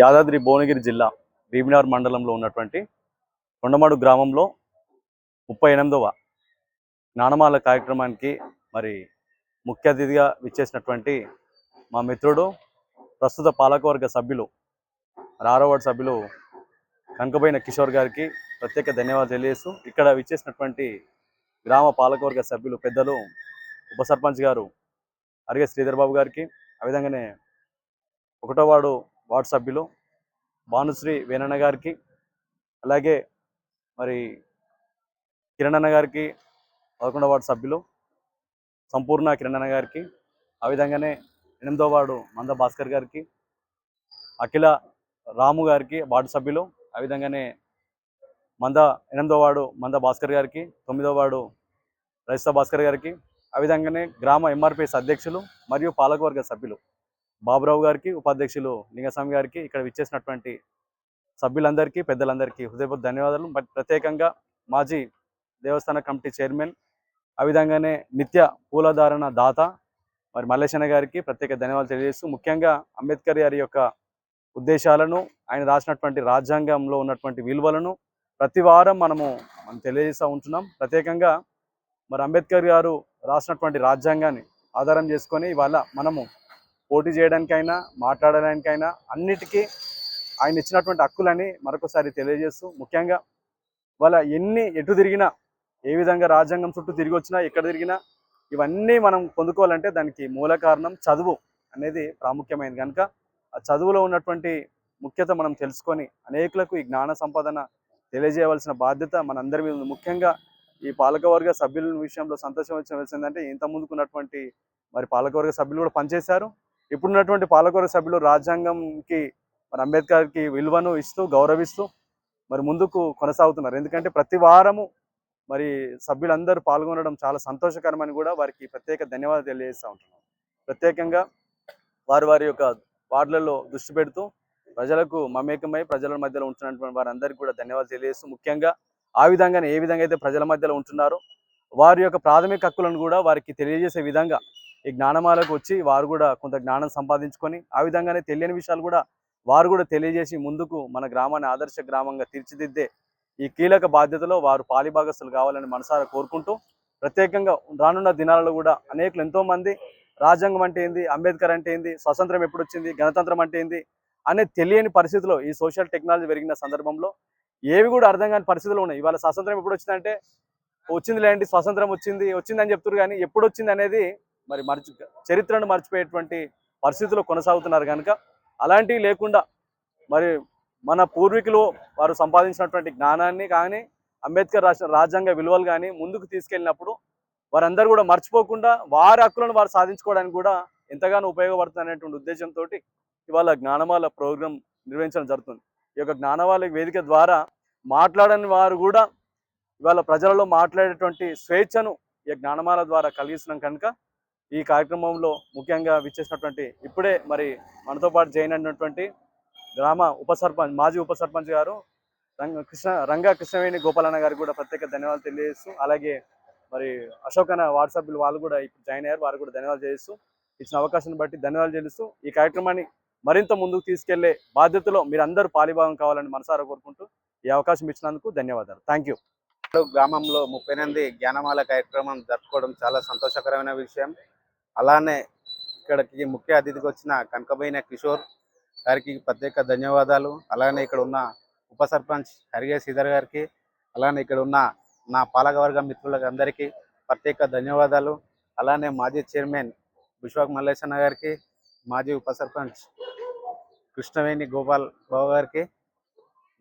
యాదాద్రి భువనగిరి జిల్లా భీమినార్ మండలంలో ఉన్నటువంటి కొండమాడు గ్రామంలో 38వ జ్ఞానమాల కార్యక్రమానికి మరి ముఖ్య అతిథిగా విచ్చేసినటువంటి మా మిత్రుడు ప్రస్తుత పాలకవర్గ సభ్యులు 6వ వార్డు సభ్యులు కనకబోయిన కిషోర్ గారికి ప్రత్యేక ధన్యవాదాలు తెలియజేస్తూ ఇక్కడ విచ్చేసినటువంటి గ్రామ పాలకవర్గ సభ్యులు పెద్దలు ఉప సర్పంచ్ గారు అరిగే శ్రీధర్ బాబు గారికి, ఆ విధంగానే 1వ వార్డు సభ్యులు భానుశ్రీ వేణన్న గారికి, అలాగే మరి కిరణన్న గారికి, 11వ వార్డు సభ్యులు సంపూర్ణ కిరణన్న గారికి, ఆ విధంగానే 8వ వార్డు మంద భాస్కర్ గారికి, అఖిల రాము గారికి వార్డు సభ్యులు, ఆ విధంగానే 8వ వార్డు మంద భాస్కర్ గారికి, 9వ వార్డు రైస్తా భాస్కర్ గారికి, ఆ విధంగానే గ్రామ ఎంఆర్పిఎస్ అధ్యక్షులు మరియు పాలకవర్గ సభ్యులు బాబురావు గారికి, ఉపాధ్యక్షులు లింగస్వామి గారికి, ఇక్కడ విచ్చేసినటువంటి సభ్యులందరికీ పెద్దలందరికీ హృదయపూర్వక ధన్యవాదాలు. ప్రత్యేకంగా మాజీ దేవస్థాన కమిటీ చైర్మన్, ఆ విధంగానే నిత్య పూలధారణ దాత మరి మల్లేశన్న గారికి ప్రత్యేక ధన్యవాదాలు తెలియజేస్తూ, ముఖ్యంగా అంబేద్కర్ గారి యొక్క ఉద్దేశాలను, ఆయన రాసినటువంటి రాజ్యాంగంలో ఉన్నటువంటి విలువలను ప్రతి వారం మనం తెలియజేస్తూ ఉంటున్నాం. ప్రత్యేకంగా మరి అంబేద్కర్ గారు రాసినటువంటి రాజ్యాంగాన్ని ఆధారం చేసుకొని ఇవాళ మనము పోటీ చేయడానికైనా మాట్లాడడానికైనా అన్నిటికీ ఆయన ఇచ్చినటువంటి హక్కులని మరొకసారి తెలియజేస్తూ, ముఖ్యంగా వాళ్ళ ఎటు తిరిగినా, ఏ విధంగా రాజ్యాంగం చుట్టూ తిరిగి వచ్చినా, ఎక్కడ తిరిగినా ఇవన్నీ మనం పొందుకోవాలంటే దానికి మూల కారణం చదువు అనేది ప్రాముఖ్యమైనది కనుక ఆ చదువులో ఉన్నటువంటి ముఖ్యత మనం తెలుసుకొని అనేకులకు ఈ జ్ఞాన సంపాదన తెలియజేయవలసిన బాధ్యత మనందరి మీద ఉంది. ముఖ్యంగా ఈ పాలకవర్గ సభ్యుల విషయంలో సంతోషం వచ్చిందంటే ఇంత ముందుకున్నటువంటి మరి పాలకవర్గ సభ్యులు కూడా పనిచేశారు. ఇప్పుడున్నటువంటి పాలకవర్గ సభ్యులు రాజ్యాంగంకి మరి అంబేద్కర్కి విలువను ఇస్తూ గౌరవిస్తూ మరి ముందుకు కొనసాగుతున్నారు. ఎందుకంటే ప్రతి వారము మరి సభ్యులందరూ పాల్గొనడం చాలా సంతోషకరమని కూడా వారికి ప్రత్యేక ధన్యవాదాలు తెలియజేస్తూ ఉంటున్నాం. ప్రత్యేకంగా వారి యొక్క వార్డులలో దృష్టి పెడుతూ ప్రజలకు మమేకమై ప్రజల మధ్యలో ఉంటున్నటువంటి వారందరికీ కూడా ధన్యవాదాలు తెలియజేస్తూ, ముఖ్యంగా ఆ విధంగానే ఏ విధంగా అయితే ప్రజల మధ్యలో ఉంటున్నారో వారి యొక్క ప్రాథమిక హక్కులను కూడా వారికి తెలియజేసే విధంగా ఈ జ్ఞానమాలకు వచ్చి వారు కూడా కొంత జ్ఞానం సంపాదించుకొని, ఆ విధంగానే తెలియని విషయాలు కూడా వారు కూడా తెలియజేసి ముందుకు మన గ్రామాన్ని ఆదర్శ గ్రామంగా తీర్చిదిద్దే ఈ కీలక బాధ్యతలో వారు పాలిభాగస్తులు కావాలని మనసారా కోరుకుంటూ, ప్రత్యేకంగా రానున్న దినాలలో కూడా అనేకులు ఎంతోమంది రాజ్యాంగం అంటే ఏంది, అంబేద్కర్ అంటే ఏంది, స్వతంత్రం ఎప్పుడు వచ్చింది, గణతంత్రం అంటే ఏంది అనేది తెలియని పరిస్థితిలో ఈ సోషల్ టెక్నాలజీ పెరిగిన సందర్భంలో ఏవి కూడా అర్థం కాని పరిస్థితులు ఉన్నాయి. ఇవాళ స్వతంత్రం ఎప్పుడు వచ్చిందంటే వచ్చింది లేండి, స్వతంత్రం వచ్చిందని చెప్తున్నారు, కానీ ఎప్పుడు వచ్చింది అనేది మరి చరిత్రను మర్చిపోయేటువంటి పరిస్థితుల్లో కొనసాగుతున్నారు. కనుక అలాంటివి లేకుండా మరి మన పూర్వీకులు వారు సంపాదించినటువంటి జ్ఞానాన్ని కానీ అంబేద్కర్ రాసిన రాజ్యాంగ విలువలు కానీ ముందుకు తీసుకెళ్ళినప్పుడు వారందరూ కూడా మర్చిపోకుండా వారి హక్కులను వారు సాధించుకోవడానికి కూడా ఎంతగానో ఉపయోగపడుతుంది అనేటువంటి ఉద్దేశంతో ఇవాళ జ్ఞానమాల ప్రోగ్రాం నిర్వహించడం జరుగుతుంది. ఈ యొక్క జ్ఞానమాల వేదిక ద్వారా మాట్లాడని వారు కూడా ఇవాళ ప్రజలలో మాట్లాడేటువంటి స్వేచ్ఛను ఈ జ్ఞానమాల ద్వారా కలిగిస్తున్నాం. కనుక ఈ కార్యక్రమంలో ముఖ్యంగా విచ్చేసినటువంటి ఇప్పుడే మరి మనతో పాటు జాయిన్ అయినటువంటి గ్రామ మాజీ ఉప సర్పంచ్ గారు రంగా కృష్ణవేణి గోపాలన్న గారికి కూడా ప్రత్యేక ధన్యవాదాలు తెలియజేస్తూ, అలాగే మరి అశోక్ అన్న వార్డు సభ్యులు వాళ్ళు కూడా ఇప్పుడు జాయిన్ అయ్యారు, వారు కూడా ధన్యవాదాలు చేస్తూ, ఇచ్చిన అవకాశాన్ని బట్టి ధన్యవాదాలు చెల్లిస్తూ ఈ కార్యక్రమాన్ని మరింత ముందుకు తీసుకెళ్లే బాధ్యతలో మీరు అందరూ పాలిభాగం కావాలని మనసారా కోరుకుంటూ ఈ అవకాశం ఇచ్చినందుకు ధన్యవాదాలు. Thank you. గ్రామంలో 38 జ్ఞానమాల కార్యక్రమం జరుపుకోవడం చాలా సంతోషకరమైన విషయం. అలానే ఇక్కడికి ముఖ్య అతిథికి వచ్చిన కనకబోయిన కిషోర్ గారికి ప్రత్యేక ధన్యవాదాలు. అలానే ఇక్కడ ఉన్న ఉప సర్పంచ్ అరిగే శ్రీధర్ గారికి, అలానే ఇక్కడ ఉన్న నా పాలకవర్గ మిత్రులకు అందరికీ ప్రత్యేక ధన్యవాదాలు. అలానే మాజీ చైర్మన్ విశ్వాక్ మల్లేశన్న గారికి, మాజీ ఉప సర్పంచ్ కృష్ణవేణి గోపాల్ బాబు గారికి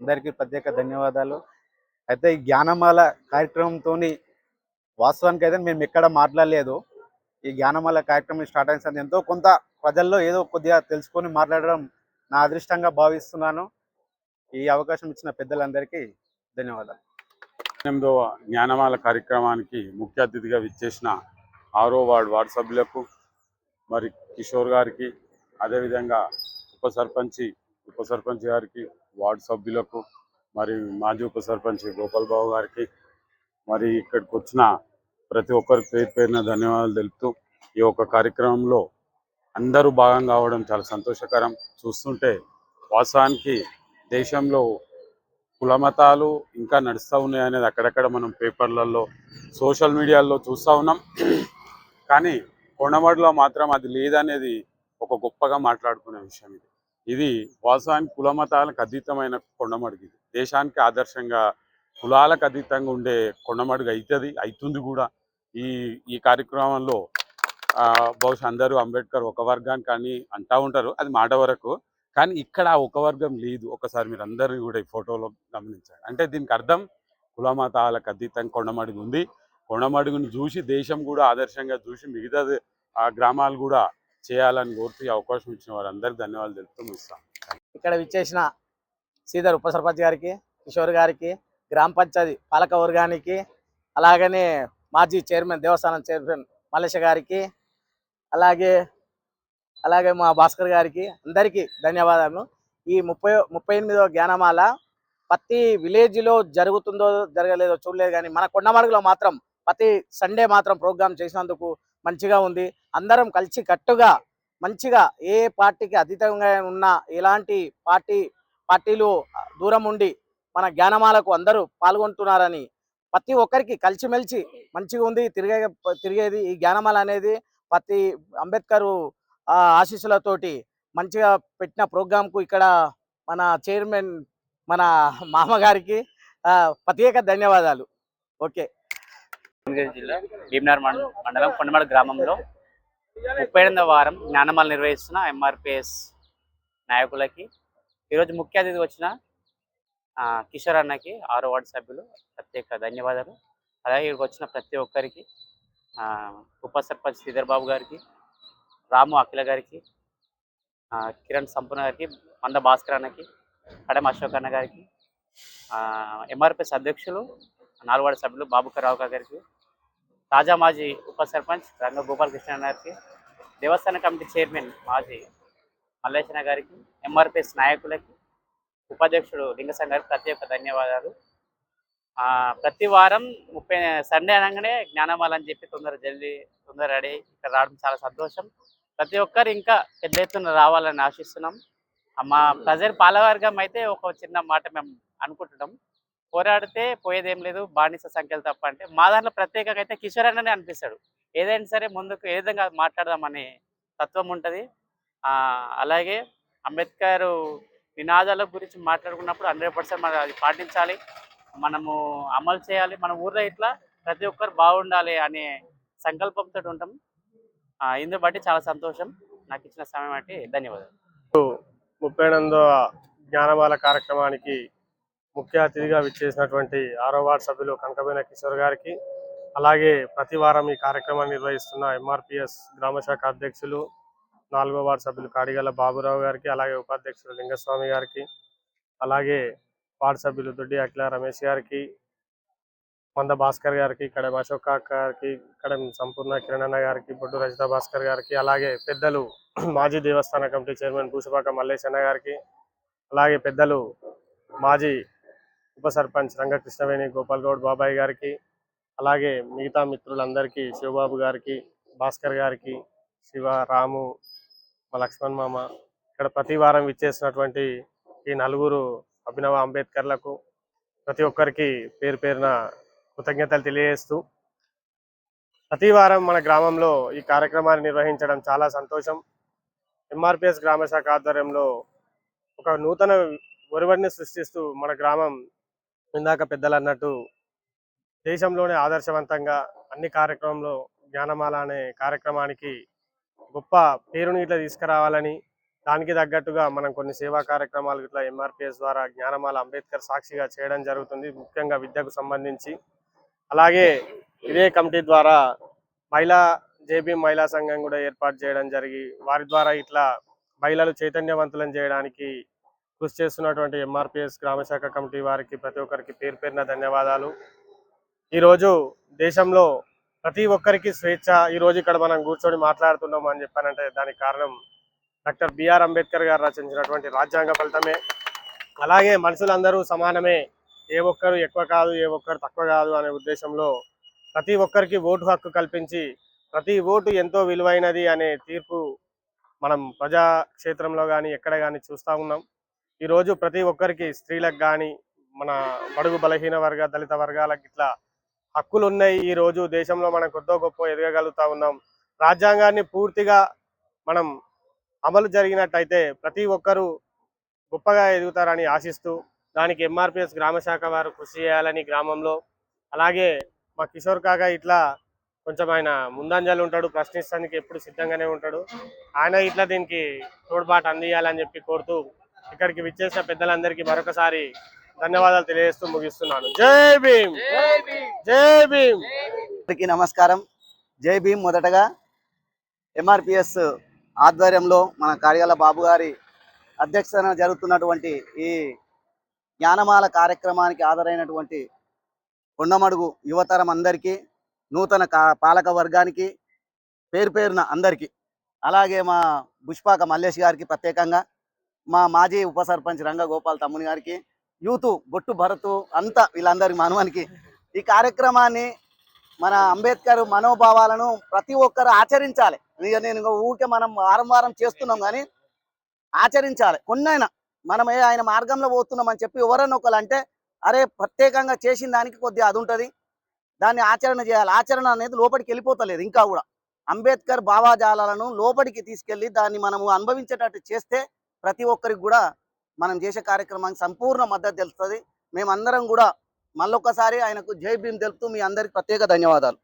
అందరికీ ప్రత్యేక ధన్యవాదాలు. అయితే ఈ జ్ఞానమాల కార్యక్రమంతో వాస్తవానికి అయితే మేము ఎక్కడ మాట్లాడలేదు. ఈ జ్ఞానమాల కార్యక్రమం స్టార్ట్ అయిన ఎంతో కొంత ప్రజల్లో ఏదో కొద్దిగా తెలుసుకొని మాట్లాడడం నా అదృష్టంగా భావిస్తున్నాను. ఈ అవకాశం ఇచ్చిన పెద్దలందరికీ ధన్యవాదాలు. 8వ జ్ఞానమాల కార్యక్రమానికి ముఖ్య అతిథిగా విచ్చేసిన 6వ వార్డు సభ్యులకు, మరి కిషోర్ గారికి, అదేవిధంగా ఉప సర్పంచ్ గారికి, వార్డు సభ్యులకు, మరి మాజీ ఉప సర్పంచ్ గోపాల్ బాబు గారికి, మరి ఇక్కడికి వచ్చిన ప్రతి ఒక్కరికి పేరున ధన్యవాదాలు తెలుపుతూ, ఈ యొక్క కార్యక్రమంలో అందరూ భాగం కావడం చాలా సంతోషకరం. చూస్తుంటే వాస్తవానికి దేశంలో కులమతాలు ఇంకా నడుస్తూ ఉన్నాయి అనేది అక్కడక్కడ మనం పేపర్లలో సోషల్ మీడియాలో చూస్తూ ఉన్నాం. కానీ కొండమడిలో మాత్రం అది లేదనేది ఒక గొప్పగా మాట్లాడుకునే విషయం. ఇది వాస్తవానికి కులమతాలకు అతీతమైన కొండమడుగు. ఇది దేశానికి ఆదర్శంగా కులాలకు అతీతంగా ఉండే కొండమడుగు అవుతుంది కూడా. ఈ ఈ కార్యక్రమంలో బహుశా అందరూ అంబేద్కర్ ఒక వర్గానికి అని అంటూ ఉంటారు, అది మాట వరకు. కానీ ఇక్కడ ఒక వర్గం లేదు. ఒకసారి మీరు అందరూ కూడా ఈ ఫోటోలో గమనించండి. అంటే దీనికి అర్థం కులమతాలకు అతీతంగా కొండమడుగు ఉంది. కొండమడుగును చూసి దేశం కూడా ఆదర్శంగా చూసి మిగతా గ్రామాలు కూడా చేయాలని కోరుతూ ఈ అవకాశం ఇచ్చిన వారందరికీ ధన్యవాదాలు తెలుపుతూ ముగిస్తాం. ఇక్కడ విచ్చేసిన శ్రీధర్ ఉప సర్పంచ్ గారికి, కిషోర్ గారికి, గ్రామ పంచాయతీ పాలక వర్గానికి, అలాగనే మాజీ చైర్మన్ దేవస్థానం చైర్మన్ మల్లేష్ గారికి, అలాగే మా భాస్కర్ గారికి అందరికీ ధన్యవాదాలు. ఈ 38వ జ్ఞానమాల ప్రతి విలేజ్లో జరుగుతుందో జరగలేదో చూడలేదు, కానీ మన కొండమడుగులో మాత్రం ప్రతి సండే మాత్రం ప్రోగ్రామ్ చేసినందుకు మంచిగా ఉంది. అందరం కలిసి కట్టుగా మంచిగా ఏ పార్టీకి అతీతంగా ఉన్న ఎలాంటి పార్టీలు దూరం ఉండి మన జ్ఞానమాలకు అందరూ పాల్గొంటున్నారని ప్రతి ఒక్కరికి కలిసిమెలిసి మంచిగా ఉంది. తిరిగేది ఈ జ్ఞానమాల అనేది ప్రతి అంబేద్కర్ ఆశీస్సులతోటి మంచిగా పెట్టిన ప్రోగ్రాంకు ఇక్కడ మన చైర్మన్ మన మామగారికి ప్రత్యేక ధన్యవాదాలు. ఓకే. జిల్లా భీమనార్ మండలం కొండమడుగు గ్రామంలో 38వ వారం జ్ఞానమాల నిర్వహిస్తున్న ఎంఆర్పిఎస్ నాయకులకి ఈరోజు ముఖ్య అతిథి వచ్చిన కిషోర్ అన్నకి 6వ వార్డు సభ్యులు ప్రత్యేక ధన్యవాదాలు. అలాగే ఇక్కడికి వచ్చిన ప్రతి ఒక్కరికి ఉప సర్పంచ్ శ్రీధర్ బాబు గారికి, రాము అఖిల గారికి, కిరణ్ సంపూర్ణ గారికి, మంద భాస్కర్ అన్నకి, కడమ అశోక్ అన్న గారికి, ఎంఆర్పిఎస్ అధ్యక్షులు 4వ వార్డు సభ్యులు బాబుకరావు గారికి, తాజా మాజీ ఉప సర్పంచ్ రంగ గోపాలకృష్ణ గారికి, దేవస్థాన కమిటీ చైర్మన్ మాజీ మల్లేశన గారికి, ఎంఆర్పిఎస్ నాయకులకి, ఉపాధ్యక్షుడు లింగసం గారికి ప్రత్యేక ధన్యవాదాలు. ప్రతి వారం సండే అనగానే జ్ఞానమాల అని చెప్పి తొందర రెడీ ఇక్కడ రావడం చాలా సంతోషం. ప్రతి ఒక్కరు ఇంకా పెద్ద ఎత్తున రావాలని ఆశిస్తున్నాం. మా ప్రజల పాలవర్గం అయితే ఒక చిన్న మాట మేము అనుకుంటున్నాం, పోరాడితే పోయేదేం లేదు, బానిస సంఖ్యలు తప్ప. అంటే మా దాంట్లో ప్రత్యేకంగా అయితే కిషోర్ అన్ననే అనిపిస్తాడు. ఏదైనా సరే ముందుకు ఏ విధంగా మాట్లాడదామనే తత్వం ఉంటుంది. అలాగే అంబేద్కర్ నినాదాల గురించి మాట్లాడుకున్నప్పుడు 100% మనం అది పాటించాలి, మనము అమలు చేయాలి. మన ఊర్లో ఇట్లా ప్రతి ఒక్కరు బాగుండాలి అనే సంకల్పంతో ఉంటాం. ఇందుని బట్టి చాలా సంతోషం. నాకు ఇచ్చిన సమయం బట్టి ధన్యవాదాలు. 38వ జ్ఞానమాల కార్యక్రమానికి ముఖ్య అతిథిగా విచ్చేసినటువంటి 6వ వార్డు సభ్యులు కనకబోయిన కిషోర్ గారికి, అలాగే ప్రతి వారం ఈ కార్యక్రమాన్ని నిర్వహిస్తున్న ఎంఆర్పిఎస్ గ్రామశాఖ అధ్యక్షులు 4వ వార్డు సభ్యులు కాడిగల్ల బాబురావు గారికి, అలాగే ఉపాధ్యక్షులు లింగస్వామి గారికి, అలాగే వార్డు సభ్యులు దొడ్డి అఖిల రమేష్ గారికి, మంద భాస్కర్ గారికి, కడమ అశోక్ గారికి, కడమ సంపూర్ణ కిరణ్ గారికి, బొడ్డు రజిత భాస్కర్ గారికి, అలాగే పెద్దలు మాజీ దేవస్థాన కమిటీ చైర్మన్ పూసపాక మల్లేశన్న గారికి, అలాగే పెద్దలు మాజీ ఉప సర్పంచ్ రంగకృష్ణవేణి గోపాల్ గౌడ్ బాబాయ్ గారికి, అలాగే మిగతా మిత్రులందరికీ, శివబాబు గారికి, భాస్కర్ గారికి, శివ, రాము, మా లక్ష్మణ్ మామ, ఇక్కడ ప్రతి వారం విచ్చేసినటువంటి ఈ 4 అభినవ అంబేద్కర్లకు ప్రతి ఒక్కరికి పేరు పేరున కృతజ్ఞతలు తెలియజేస్తూ, ప్రతి వారం మన గ్రామంలో ఈ కార్యక్రమాన్ని నిర్వహించడం చాలా సంతోషం. ఎంఆర్పిఎస్ గ్రామశాఖ ఆధ్వర్యంలో ఒక నూతన ఒరవడిని సృష్టిస్తూ మన గ్రామం ఇందాక పెద్దలు అన్నట్టు దేశంలోనే ఆదర్శవంతంగా అన్ని కార్యక్రమంలో జ్ఞానమాల అనే కార్యక్రమానికి గొప్ప పేరుని ఇట్లా తీసుకురావాలని, దానికి తగ్గట్టుగా మనం కొన్ని సేవా కార్యక్రమాలు ఇట్లా ఎంఆర్పిఎస్ ద్వారా జ్ఞానమాల అంబేద్కర్ సాక్షిగా చేయడం జరుగుతుంది, ముఖ్యంగా విద్యకు సంబంధించి. అలాగే ఇదే కమిటీ ద్వారా జేబీ మహిళా సంఘం కూడా ఏర్పాటు చేయడం జరిగి, వారి ద్వారా ఇట్లా మహిళలు చైతన్యవంతులను చేయడానికి కృషి చేస్తున్నటువంటి ఎంఆర్పిఎస్ గ్రామశాఖ కమిటీ వారికి ప్రతి ఒక్కరికి పేరు పేరున ధన్యవాదాలు. ఈరోజు దేశంలో ప్రతి ఒక్కరికి స్వేచ్ఛ, ఈరోజు ఇక్కడ మనం కూర్చొని మాట్లాడుతున్నాం అని చెప్పానంటే దానికి కారణం డాక్టర్ బిఆర్ అంబేద్కర్ గారు రచించినటువంటి రాజ్యాంగ ఫలితమే. అలాగే మనుషులందరూ సమానమే, ఏ ఒక్కరు ఎక్కువ కాదు, ఏ ఒక్కరు తక్కువ కాదు అనే ఉద్దేశంలో ప్రతి ఒక్కరికి ఓటు హక్కు కల్పించి ప్రతి ఓటు ఎంతో విలువైనది అనే తీర్పు మనం ప్రజాక్షేత్రంలో కానీ ఎక్కడ కానీ చూస్తూ ఉన్నాం. ఈరోజు ప్రతి ఒక్కరికి స్త్రీలకు కానీ మన బడుగు బలహీన దళిత వర్గాలకు ఇట్లా హక్కులు ఉన్నాయి. ఈ రోజు దేశంలో మనం కొద్దో గొప్ప ఎదగగలుగుతా ఉన్నాం. రాజ్యాంగాన్ని పూర్తిగా మనం అమలు జరిగినట్టయితే ప్రతి ఒక్కరూ గొప్పగా ఎదుగుతారని ఆశిస్తూ దానికి ఎంఆర్పిఎస్ గ్రామ శాఖ వారు కృషి చేయాలని గ్రామంలో, అలాగే మా కిషోర్ కాక ఇట్లా కొంచెం ఆయన ముందంజలు ఉంటాడు, ప్రశ్నిస్తానికి ఎప్పుడు సిద్ధంగానే ఉంటాడు. ఆయన ఇట్లా దీనికి తోడ్పాటు అందియాలని చెప్పి కోరుతూ ఇక్కడికి విచ్చేసిన పెద్దలందరికీ మరొకసారి ధన్యవాదాలు తెలియజేస్తూ ముగిస్తున్నాను. జై భీమ్, జై భీమ్. అందరికీ నమస్కారం. జై భీమ్. మొదటగా ఎంఆర్పిఎస్ ఆధ్వర్యంలో మన కార్యాల బాబు గారి అధ్యక్షతన జరుగుతున్నటువంటి ఈ జ్ఞానమాల కార్యక్రమానికి హాజరైనటువంటి కొండమడుగు యువతరం అందరికీ, నూతన పాలక వర్గానికి పేరు పేరున అందరికీ, అలాగే మా బుష్పాక మల్లేష్ గారికి ప్రత్యేకంగా, మా మాజీ ఉప సర్పంచ్ రంగగోపాల్ తమ్ముని గారికి, యూత్ బొట్టు భరతు అంతా వీళ్ళందరి మనవానికి ఈ కార్యక్రమాన్ని మన అంబేద్కర్ మనోభావాలను ప్రతి ఒక్కరు ఆచరించాలి. నేను ఊరికే మనం వారం వారం చేస్తున్నాం కానీ ఆచరించాలి. కొన్నైనా మనం ఆయన మార్గంలో పోతున్నాం అని చెప్పి ఎవరన్నా ఒకరు అంటే అరే ప్రత్యేకంగా చేసిన దానికి కొద్దిగా అది ఉంటుంది, దాన్ని ఆచరణ చేయాలి. ఆచరణ అనేది లోపలికి వెళ్ళిపోతలేదు. ఇంకా కూడా అంబేద్కర్ భావాజాలను లోపలికి తీసుకెళ్ళి దాన్ని మనము అనుభవించేటట్టు చేస్తే ప్రతి ఒక్కరికి కూడా మనం చేసే కార్యక్రమానికి సంపూర్ణ మద్దతు తెలుస్తుంది. మేమందరం కూడా మళ్ళొక్కసారి ఆయనకు జై భీమ్ తెలుపుతూ మీ అందరికి ప్రత్యేక ధన్యవాదాలు.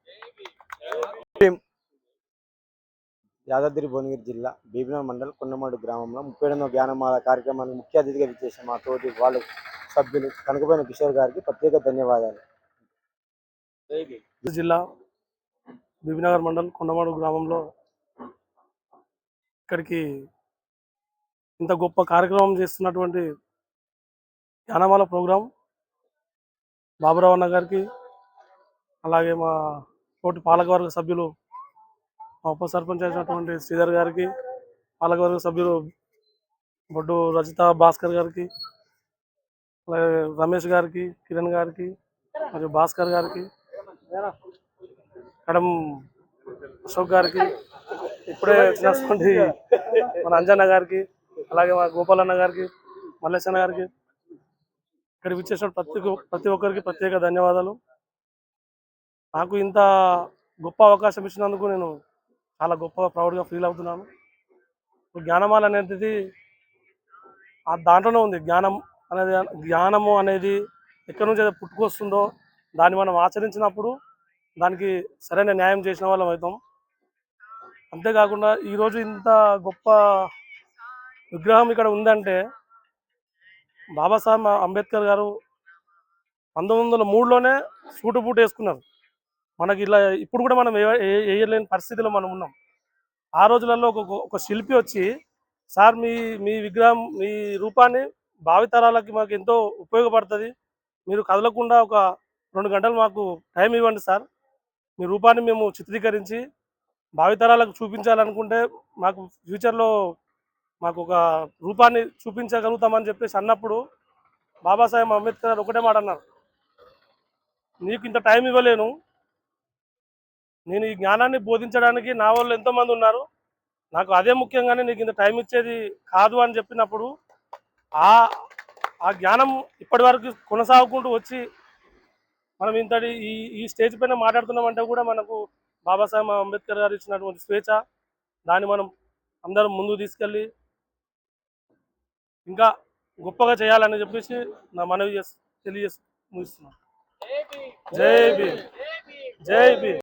యాదాద్రి భువనగిరి జిల్లా బీబీనగర్ మండలం కొండమాడు గ్రామంలో 32వ జ్ఞానమాల కార్యక్రమానికి ముఖ్య అతిథిగా విచ్చేసిన మా తోటి వాళ్ళ సభ్యులు కనకబోయిన కిషోర్ గారికి ప్రత్యేక ధన్యవాదాలు. జిల్లా బీబీనగర్ మండలం కొండమాడు గ్రామంలో ఇక్కడికి ఇంత గొప్ప కార్యక్రమం చేస్తున్నటువంటి జ్ఞానమాల ప్రోగ్రాం బాబురావు అన్న గారికి, అలాగే మా తోటి పాలకవర్గ సభ్యులు మా ఉప సర్పంచ్ అయినటువంటి శ్రీధర్ గారికి, పాలకవర్గ సభ్యులు బొడ్డు రజిత భాస్కర్ గారికి, అలాగే రమేష్ గారికి, కిరణ్ గారికి, మరియు భాస్కర్ గారికి, కడం అశోక్ గారికి, ఇప్పుడే వచ్చినటువంటి మన అంజన్న గారికి, అలాగే మా గోపాలన్న గారికి, మల్లేశన్న గారికి, ఇక్కడ విచ్చేసిన ప్రతి ఒక్కరికి ప్రత్యేక ధన్యవాదాలు. నాకు ఇంత గొప్ప అవకాశం ఇచ్చినందుకు నేను చాలా గొప్ప ప్రౌడ్గా ఫీల్ అవుతున్నాను. జ్ఞానమాల అనేది దాంట్లోనే ఉంది. జ్ఞానము అనేది ఎక్కడి నుంచి అయితే పుట్టుకొస్తుందో దాన్ని మనం ఆచరించినప్పుడు దానికి సరైన న్యాయం చేసిన వాళ్ళం అవుతాం. అంతేకాకుండా ఈరోజు ఇంత గొప్ప విగ్రహం ఇక్కడ ఉందంటే బాబాసాహెబ్ అంబేద్కర్ గారు 1903లోనే సూటు బూటు వేసుకున్నారు. మనకి ఇలా ఇప్పుడు కూడా మనం వేయలేని పరిస్థితిలో మనం ఉన్నాం. ఆ రోజులలో ఒక శిల్పి వచ్చి సార్ మీ విగ్రహం మీ రూపాన్ని భావితరాలకి మాకు ఎంతో ఉపయోగపడుతుంది, మీరు కదలకుండా ఒక 2 గంటలు మాకు టైం ఇవ్వండి సార్, మీ రూపాన్ని మేము చిత్రీకరించి భావితరాలకు చూపించాలనుకుంటే మాకు ఫ్యూచర్లో మాకు ఒక రూపాన్ని చూపించగలుగుతామని చెప్పేసి అన్నప్పుడు బాబాసాహెబ్ అంబేద్కర్ గారు ఒకటే మాట అన్నారు, నీకు ఇంత టైం ఇవ్వలేను, నేను ఈ జ్ఞానాన్ని బోధించడానికి నా వాళ్ళు ఎంతోమంది ఉన్నారు, నాకు అదే ముఖ్యంగానే నీకు ఇంత టైం ఇచ్చేది కాదు అని చెప్పినప్పుడు ఆ జ్ఞానం ఇప్పటి వరకు కొనసాగుకుంటూ వచ్చి మనం ఇంతటి ఈ స్టేజ్ పైన మాట్లాడుతున్నామంటే కూడా మనకు బాబాసాహెబ్ అంబేద్కర్ గారు ఇచ్చినటువంటి స్వేచ్ఛ, దాన్ని మనం అందరం ముందుకు తీసుకెళ్ళి ఇంకా గొప్పగా చేయాలని చెప్పేసి నా మనవి తెలియజేస్తున్నాను. జై భీమ్, జై భీమ్.